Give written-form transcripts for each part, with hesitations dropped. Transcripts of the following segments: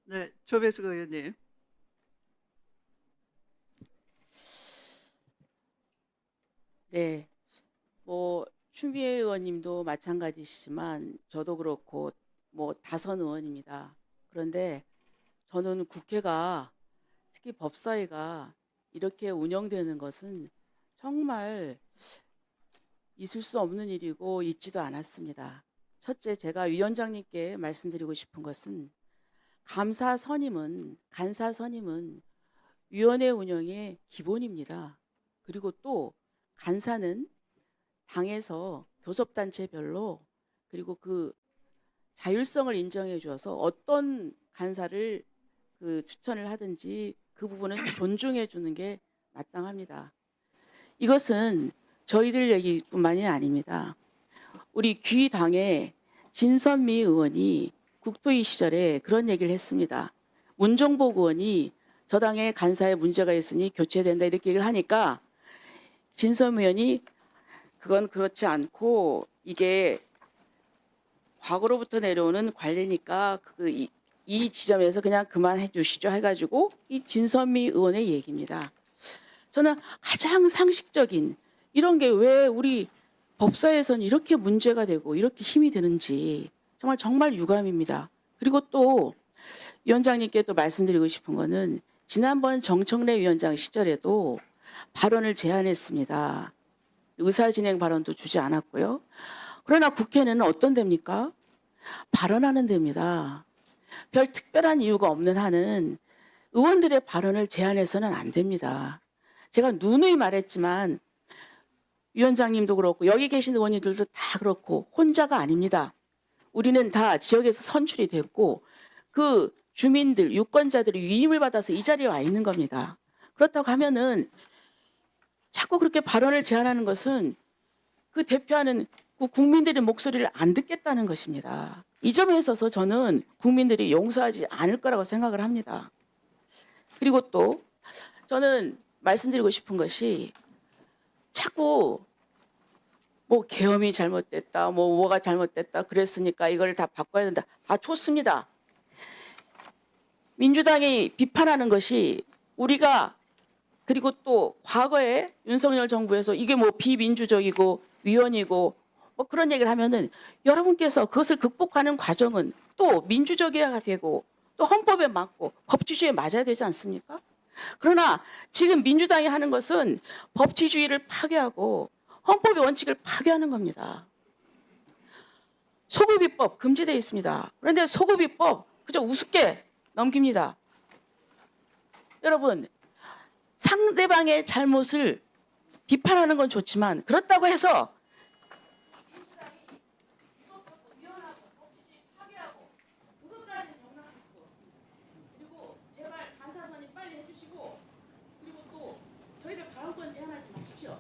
네, 조배숙 의원님. 네, 추미애 의원님도 마찬가지시지만 저도 그렇고 다선 의원입니다. 그런데 저는 국회가 특히 법사위가 이렇게 운영되는 것은 정말 있을 수 없는 일이고 있지도 않았습니다. 첫째, 제가 위원장님께 말씀드리고 싶은 것은 간사 선임은 위원회 운영의 기본입니다. 그리고 또 간사는 당에서 교섭단체별로 그리고 그 자율성을 인정해 줘서 어떤 간사를 추천을 하든지 그 부분은 존중해 주는 게 마땅합니다. 이것은 저희들 얘기뿐만이 아닙니다. 우리 귀당의 진선미 의원이 국토위 시절에 그런 얘기를 했습니다. 문정복 의원이 저 당의 간사에 문제가 있으니 교체된다 이렇게 얘기를 하니까 진선미 의원이 그건 그렇지 않고 이게 과거로부터 내려오는 관례니까 이 지점에서 그냥 그만해 주시죠 해가지고 이 진선미 의원의 얘기입니다. 저는 가장 상식적인 이런 게 왜 우리 법사에서는 이렇게 문제가 되고 이렇게 힘이 드는지 정말 유감입니다. 그리고 또 위원장님께 또 말씀드리고 싶은 거는 지난번 정청래 위원장 시절에도 발언을 제안했습니다. 의사진행 발언도 주지 않았고요. 그러나 국회는 어떤 데입니까? 발언하는 데입니다. 별 특별한 이유가 없는 한은 의원들의 발언을 제한해서는 안 됩니다. 제가 누누이 말했지만 위원장님도 그렇고 여기 계신 의원님들도 다 그렇고 혼자가 아닙니다. 우리는 다 지역에서 선출이 됐고 그 주민들, 유권자들이 위임을 받아서 이 자리에 와 있는 겁니다. 그렇다고 하면은 자꾸 그렇게 발언을 제한하는 것은 그 대표하는 그 국민들의 목소리를 안 듣겠다는 것입니다. 이 점에 있어서 저는 국민들이 용서하지 않을 거라고 생각을 합니다. 그리고 또 저는 말씀드리고 싶은 것이 자꾸 계엄이 잘못됐다, 뭐가 잘못됐다 그랬으니까 이걸 다 바꿔야 된다. 다 좋습니다. 민주당이 비판하는 것이 우리가 그리고 또 과거에 윤석열 정부에서 이게 비민주적이고 위헌이고 그런 얘기를 하면은 여러분께서 그것을 극복하는 과정은 또 민주적이어야 되고 또 헌법에 맞고 법치주의에 맞아야 되지 않습니까? 그러나 지금 민주당이 하는 것은 법치주의를 파괴하고 헌법의 원칙을 파괴하는 겁니다. 소급입법 금지되어 있습니다. 그런데 소급입법 그저 우습게 넘깁니다. 여러분 상대방의 잘못을 비판하는 건 좋지만 그렇다고 해서 그리고 제발 간사선이 빨리 해주시고 그리고 또 저희들 발언권 제한하지 마십시오.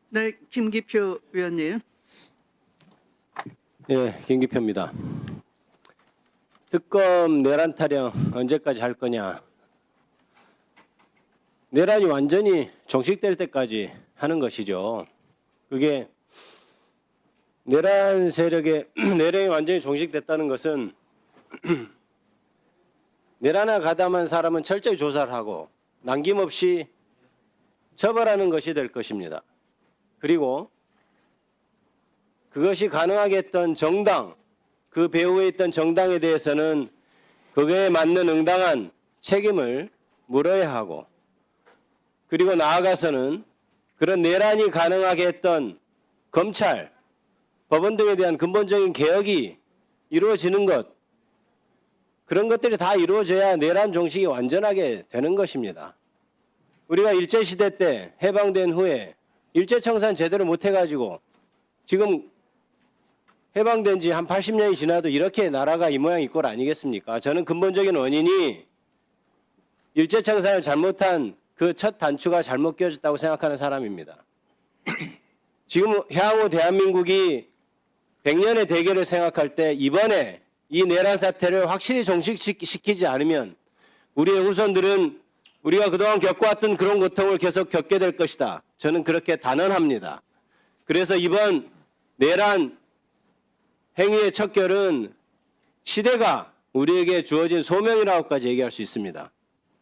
네, 김기표 의원님. 예, 김기표입니다. 특검 내란 타령 언제까지 할 거냐? 내란이 완전히 종식될 때까지 하는 것이죠. 그게 내란 세력의 내란이 완전히 종식됐다는 것은 내란에 가담한 사람은 철저히 조사를 하고 남김없이 처벌하는 것이 될 것입니다. 그리고 그것이 가능하게 했던 정당, 그 배후에 있던 정당에 대해서는 그거에 맞는 응당한 책임을 물어야 하고 그리고 나아가서는 그런 내란이 가능하게 했던 검찰, 법원 등에 대한 근본적인 개혁이 이루어지는 것 그런 것들이 다 이루어져야 내란 종식이 완전하게 되는 것입니다. 우리가 일제시대 때 해방된 후에 일제청산 제대로 못해가지고 지금 해방된 지 한 80년이 지나도 이렇게 나라가 이 모양 이 꼴 아니겠습니까? 저는 근본적인 원인이 일제청산을 잘못한 그 첫 단추가 잘못 끼워졌다고 생각하는 사람입니다. 지금 향후 대한민국이 100년의 대계를 생각할 때 이번에 이 내란 사태를 확실히 종식시키지 않으면 우리의 후손들은 우리가 그동안 겪어왔던 그런 고통을 계속 겪게 될 것이다. 저는 그렇게 단언합니다. 그래서 이번 내란 행위의 척결은 시대가 우리에게 주어진 소명이라고까지 얘기할 수 있습니다.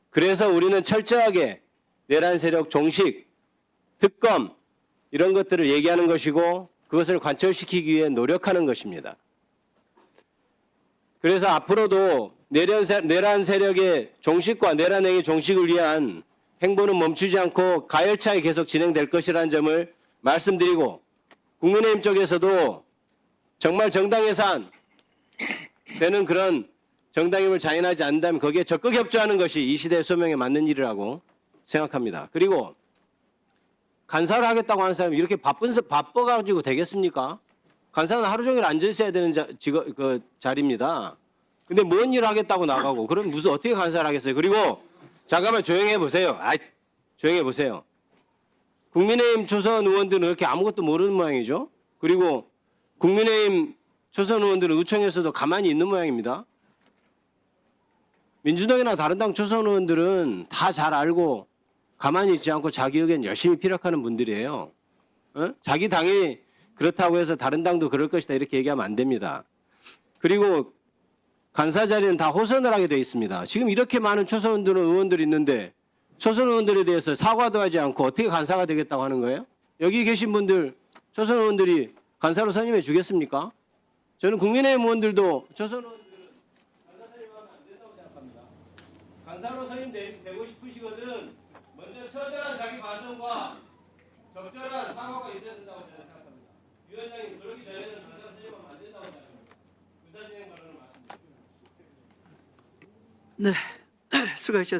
그래서 우리는 철저하게 내란 세력 종식, 특검 이런 것들을 얘기하는 것이고 그것을 관철시키기 위해 노력하는 것입니다. 그래서 앞으로도 내란 세력의 종식과 내란 행위 종식을 위한 행보는 멈추지 않고 가열차게 계속 진행될 것이라는 점을 말씀드리고 국민의힘 쪽에서도 정말 정당 해산 되는 그런 정당임을 자인하지 않는다면 거기에 적극 협조하는 것이 이 시대의 소명에 맞는 일이라고 생각합니다. 그리고 간사를 하겠다고 하는 사람이 이렇게 바빠가지고 되겠습니까? 간사는 하루 종일 앉아 있어야 되는 자리입니다. 근데 뭔 일을 하겠다고 나가고 그럼 무슨 어떻게 간사를 하겠어요? 그리고 잠깐만 조용히 해보세요. 조용히 해보세요. 국민의힘 초선 의원들은 이렇게 아무것도 모르는 모양이죠. 그리고 국민의힘 초선 의원들은 의총에서도 가만히 있는 모양입니다. 민주당이나 다른 당 초선 의원들은 다 잘 알고 가만히 있지 않고 자기 의견 열심히 피력하는 분들이에요. 자기 당이 그렇다고 해서 다른 당도 그럴 것이다 이렇게 얘기하면 안 됩니다. 그리고 간사 자리는 다 호선을 하게 돼 있습니다. 지금 이렇게 많은 초선 의원들이 있는데 초선 의원들에 대해서 사과도 하지 않고 어떻게 간사가 되겠다고 하는 거예요? 여기 계신 분들 초선 의원들이 간사로 선임해 주겠습니까? 저는 국민의힘 의원들도 초선 의원들은 간사 선임하면 안 된다고 생각합니다. 간사로 선임되고 싶으시거든 먼저 처절한 자기 반성과 적절한 사과가 있어야 된다고 저는 생각합니다. 위원장님 그러기 전에는 간사로 선임하면 안 된다고 생각합니다. 의사진행 발언을 말씀드립니다. 네, 수고하셨습니다.